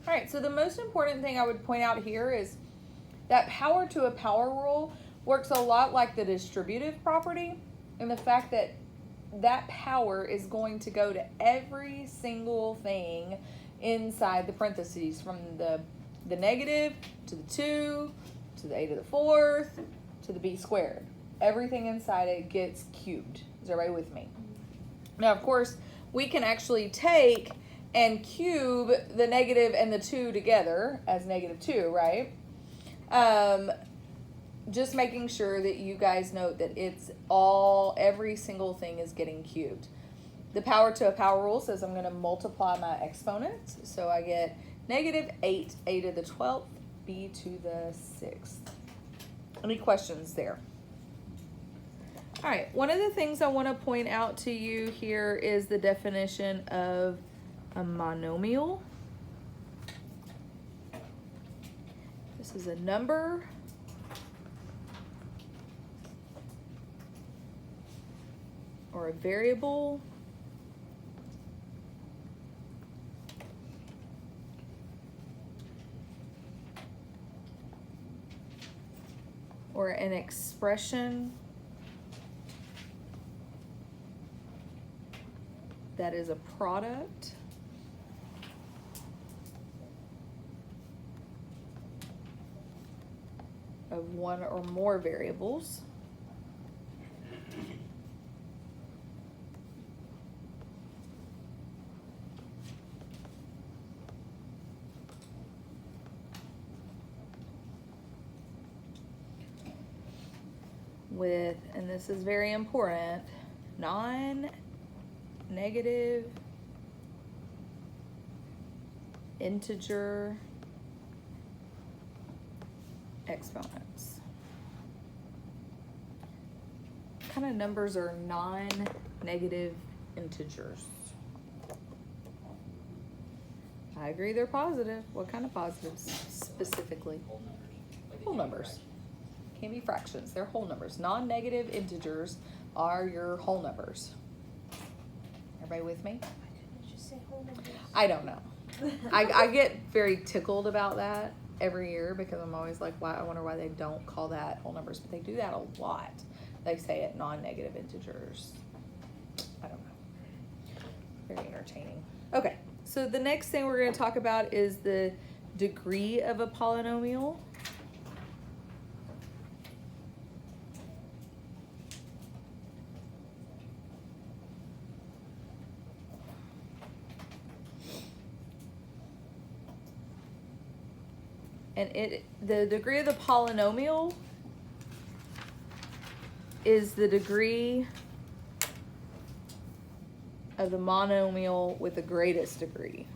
All right, so the most important thing I would point out here is that power to a power rule works a lot like the distributive property, and the fact that that power is going to go to every single thing inside the parentheses, from the negative to the 2 to the a to the 4th to the b squared. Everything inside it gets cubed. Is everybody with me? Now, of course, we can actually take and cube the negative and the 2 together as -2, right? Just making sure that you guys note that every single thing is getting cubed. The power to a power rule says I'm going to multiply my exponents. So I get -8 a to the 12th, b to the 6th. Any questions there? All right, one of the things I want to point out to you here is the definition of a monomial. This is a number or a variable or an expression that is a product of one or more variables with, and this is very important, non-negative integer exponents. What kind of numbers are non-negative integers? I agree they're positive. What kind of positives specifically? Whole numbers. Can't be fractions. They're whole numbers. Non-negative integers are your whole numbers. Everybody with me? Why couldn't you just say whole numbers? I don't know. I get very tickled about that every year because I'm always like, why? I wonder why they don't call that whole numbers, but they do that a lot. They say it non-negative integers. I don't know. Very entertaining. Okay, so the next thing we're going to talk about is the degree of a polynomial. And the degree of the polynomial is the degree of the monomial with the greatest degree.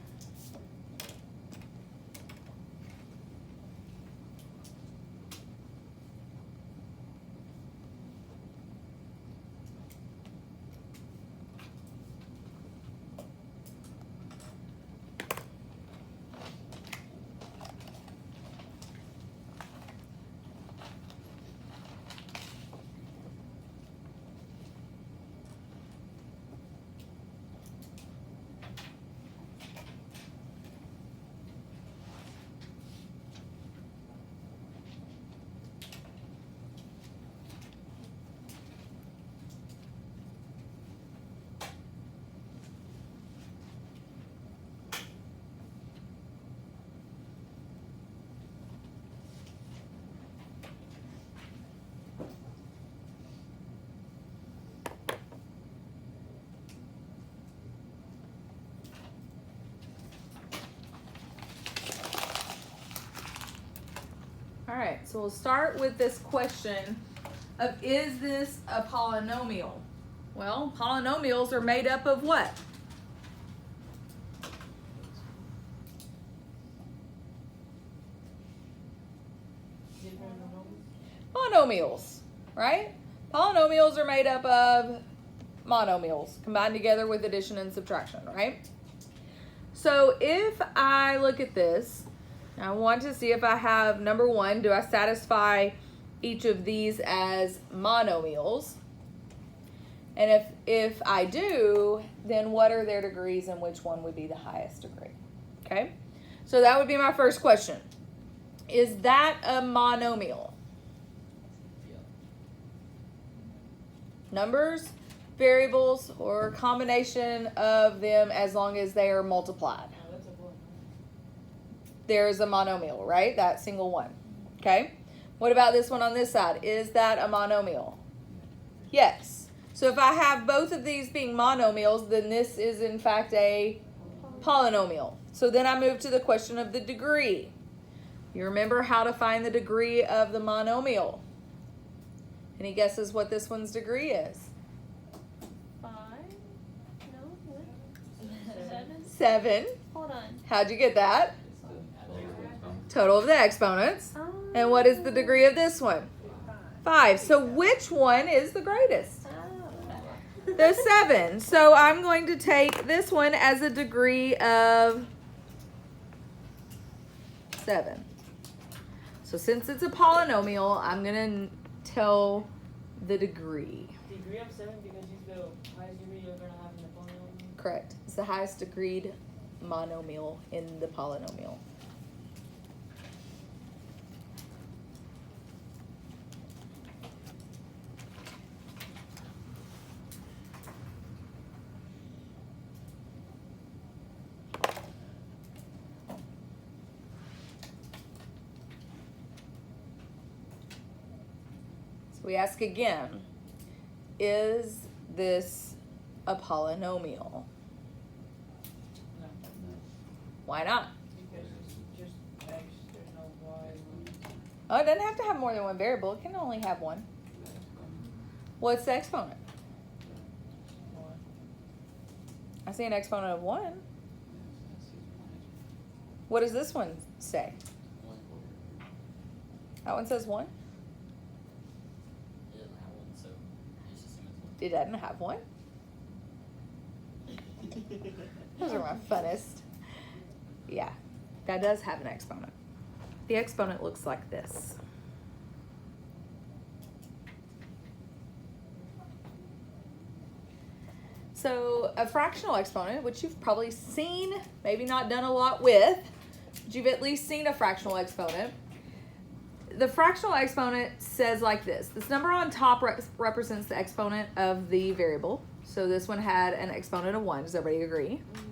All right, so we'll start with this question of, is this a polynomial? Well, polynomials are made up of what? Monomials, right? Polynomials are made up of monomials combined together with addition and subtraction, right? So if I look at this, I want to see if I have, number one, do I satisfy each of these as monomials? And if I do, then what are their degrees and which one would be the highest degree? Okay, So that would be my first question. Is that a monomial? Numbers, variables, or a combination of them as long as they are multiplied. There's a monomial, right? That single one. Okay? What about this one on this side? Is that a monomial? Yes. So if I have both of these being monomials, then this is in fact a polynomial. So then I move to the question of the degree. You remember how to find the degree of the monomial. Any guesses what this one's degree is? 5? No, what? 7? 7. Hold on. How'd you get that? Total of the exponents. And what is the degree of this one? 5. So which one is the greatest? The 7. So I'm going to take this one as a degree of 7. So since it's a polynomial, I'm going to tell the degree. Degree of 7 because it's the highest degree you're going to have in the polynomial? Correct. It's the highest degreed monomial in the polynomial. We ask again, is this a polynomial? No. Why not? Because it's just x, there's no y. Oh, it doesn't have to have more than one variable. It can only have one. What's the exponent? I see an exponent of 1. What does this one say? That one says 1? It doesn't have one. Those are my funnest. Yeah, that does have an exponent. The exponent looks like this. So a fractional exponent, which you've probably seen, maybe not done a lot with, but you've at least seen a fractional exponent. The fractional exponent says like this. This number on top represents the exponent of the variable. So this one had an exponent of 1. Does everybody agree? Mm-hmm.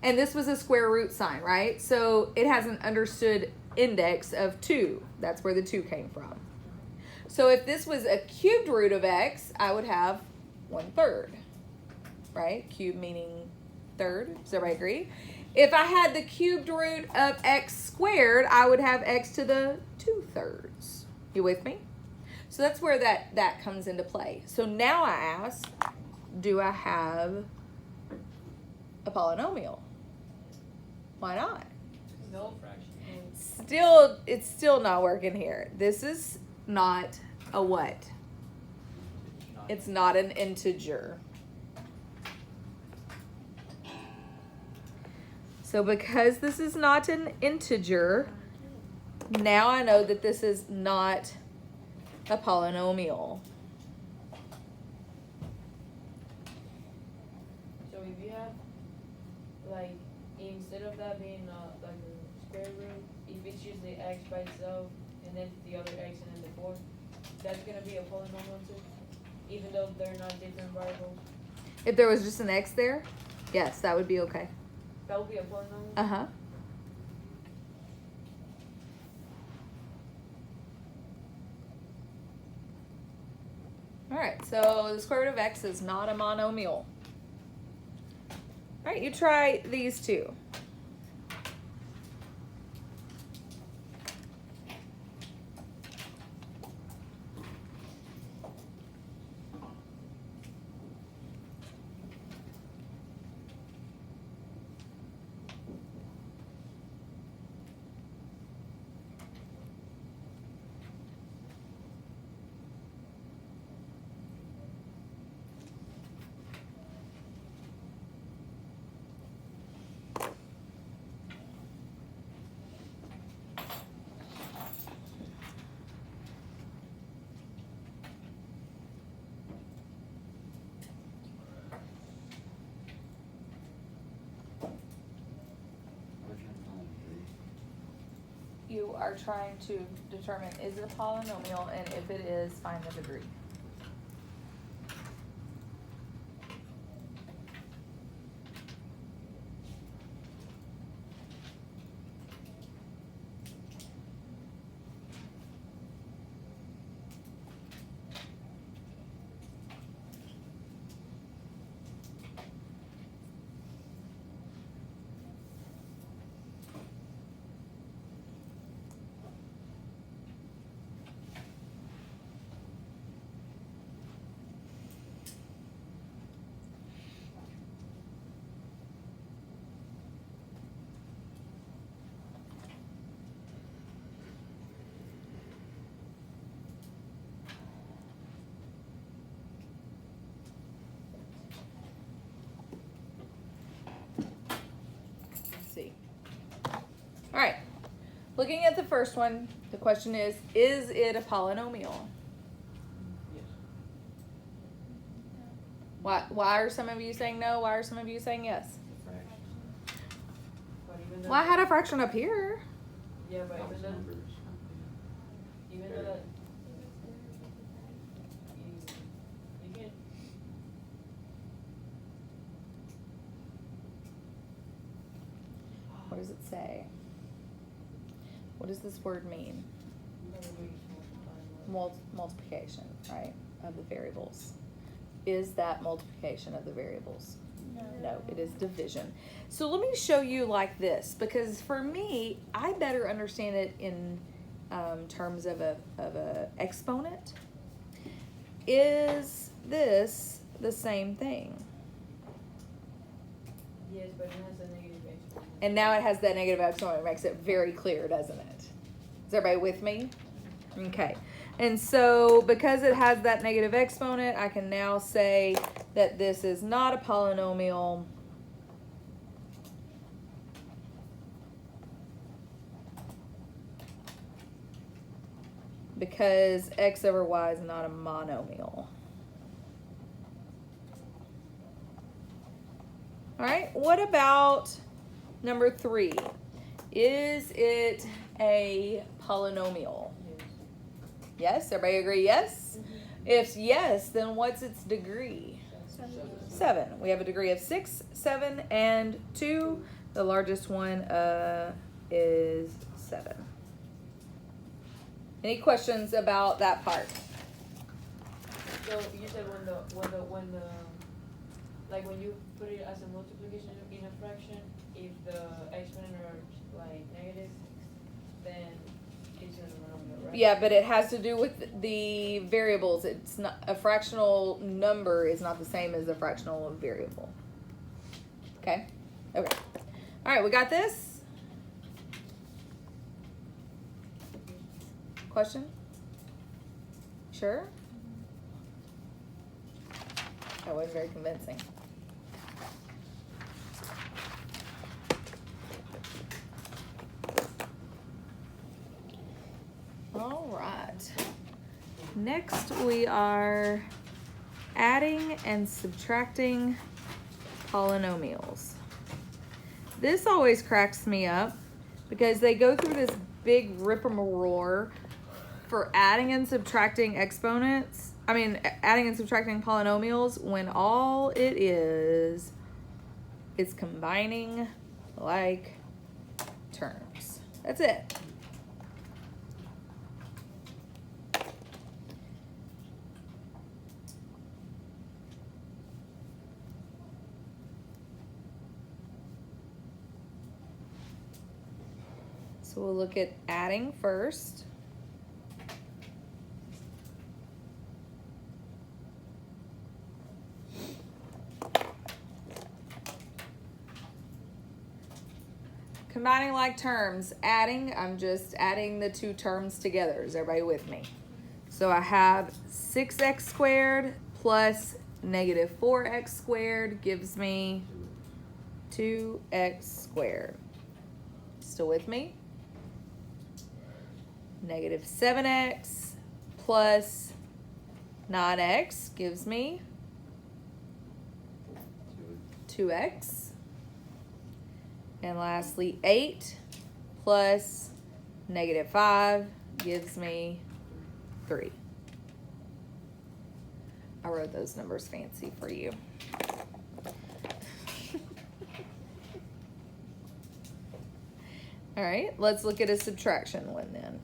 And this was a square root sign, right? So it has an understood index of 2. That's where the 2 came from. So if this was a cubed root of x, I would have 1/3, right? Cube meaning third. Does everybody agree? If I had the cubed root of x squared, I would have x to the 2/3. You with me? So that's where that comes into play. So now I ask, do I have a polynomial? Why not? No fraction. It's still not working here. This is not a what? It's not an integer. So because this is not an integer, now I know that this is not a polynomial. So if you have, like, instead of that being like a square root, if it's just the x by itself and then the other x and then the 4, that's going to be a polynomial too, even though they're not different variables. If there was just an x there, yes, that would be okay. That would be a polynomial? Uh-huh. All right, so the square root of x is not a monomial. All right, you try these two. you are trying to determine is it a polynomial, and if it is, find the degree. See. All right. Looking at the first one, the question is it a polynomial? Yes. Why are some of you saying no? Why are some of you saying yes? But even though Well, I had a fraction up here. yeah, but even though that you can What does it say? What does this word mean? Multiplication, right, of the variables. Is that multiplication of the variables? No, it is division. So let me show you like this, because for me, I better understand it in terms of a exponent. Is this the same thing? yes, but it has a negative exponent. And now it has that negative exponent. It makes it very clear, doesn't it? Is everybody with me? Okay. And so because it has that negative exponent, I can now say that this is not a polynomial. Because x over y is not a monomial. All right, what about number 3? Is it a polynomial? Yes, everybody agree yes? If yes, then what's its degree? 7. We have a degree of 6, 7, and 2. The largest one is 7. Any questions about that part? So you said when you put it as a multiplication in a fraction, if the exponent are like negative, then it's a monomial, right? Yeah, but it has to do with the variables. It's not a fractional number is not the same as a fractional variable. Okay? Okay. All right, we got this? Question? Sure? That wasn't very convincing. All right. Next, we are adding and subtracting polynomials. This always cracks me up because they go through this big rip-a-roar for adding and subtracting exponents. Adding and subtracting polynomials when all it is combining like terms. That's it. So we'll look at adding first. Combining like terms. Adding, I'm just adding the two terms together. Is everybody with me? So I have 6x squared plus negative 4x squared gives me 2x squared. Still with me? Negative 7x plus 9x gives me 2x. And lastly, 8 plus Negative 5 gives me 3. I wrote those numbers fancy for you. All right, let's look at a subtraction one then.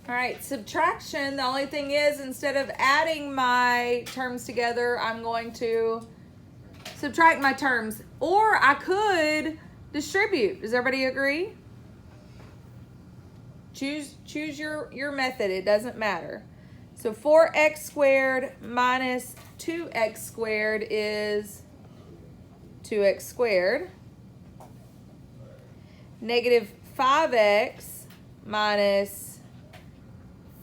All right, subtraction, the only thing is instead of adding my terms together, I'm going to subtract my terms. Or I could distribute. Does everybody agree? Choose your method. It doesn't matter. So 4x squared minus 2x squared is 2x squared. Negative 5x minus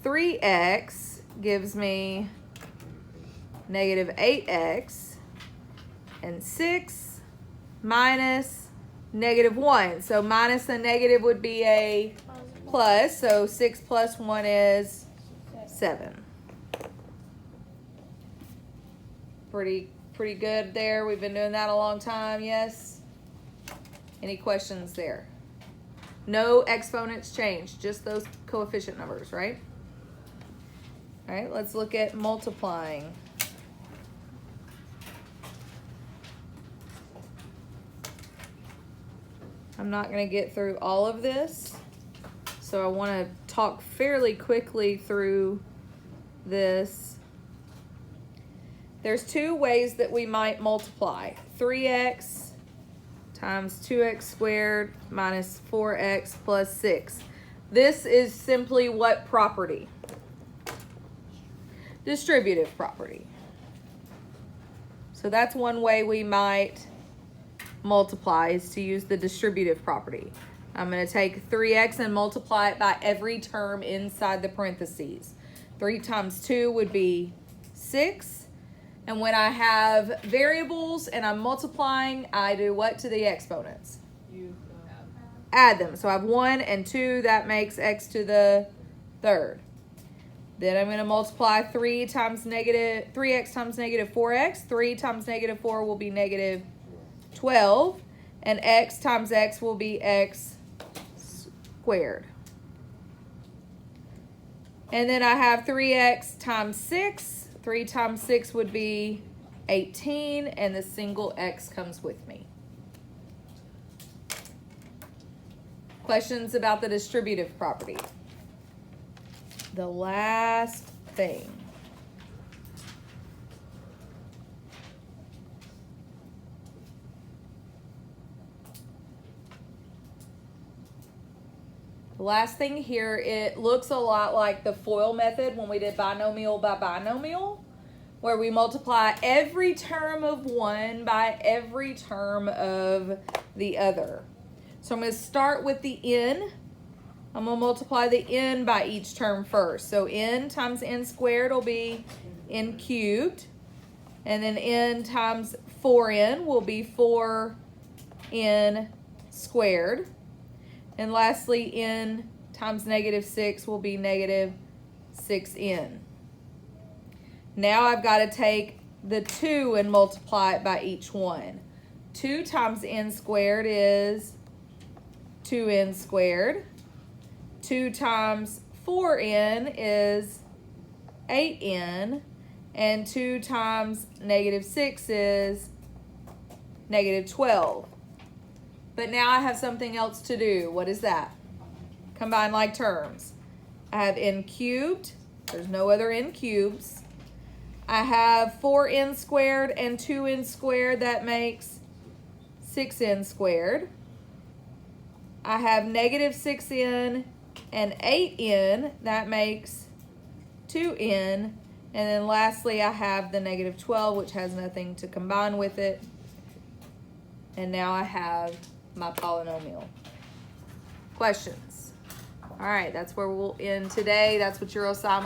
3x gives me negative 8x, and 6 minus negative 1. So minus a negative would be a plus, so 6 plus 1 is 7. Pretty good there. We've been doing that a long time, yes? Any questions there? No exponents change, just those coefficient numbers, right? All right, let's look at multiplying. I'm not going to get through all of this, so I want to talk fairly quickly through this. There's 2 ways that we might multiply. 3x times 2x squared minus 4x plus 6. This is simply what property? Distributive property. So that's one way we might multiply, is to use the distributive property. I'm going to take 3x and multiply it by every term inside the parentheses. 3 times 2 would be 6. And when I have variables and I'm multiplying, I do what to the exponents? You Add them. So I have 1 and 2. That makes x to the 3rd. Then I'm going to multiply 3x times negative 4x. 3 times negative 4 will be negative 12. And x times x will be x squared. And then I have 3x times 6. 3 times 6 would be 18. And the single x comes with me. Questions about the distributive property? The last thing. The last thing here, it looks a lot like the FOIL method when we did binomial by binomial, where we multiply every term of one by every term of the other. So I'm going to start with the n. I'm going to multiply the n by each term first. So n times n squared will be n cubed. And then n times 4n will be 4n squared. And lastly, n times negative 6 will be negative 6n. Now I've got to take the 2 and multiply it by each one. 2 times n squared is 2n squared. 2 times 4n is 8n. And 2 times negative 6 is negative 12. But now I have something else to do. What is that? Combine like terms. I have n cubed. There's no other n cubes. I have 4n squared and 2n squared. That makes 6n squared. I have negative 6n and 8n. That makes 2n. And then lastly, I have the negative 12, which has nothing to combine with it. And now I have my polynomial. Questions? All right, that's where we'll end today. That's what your assignment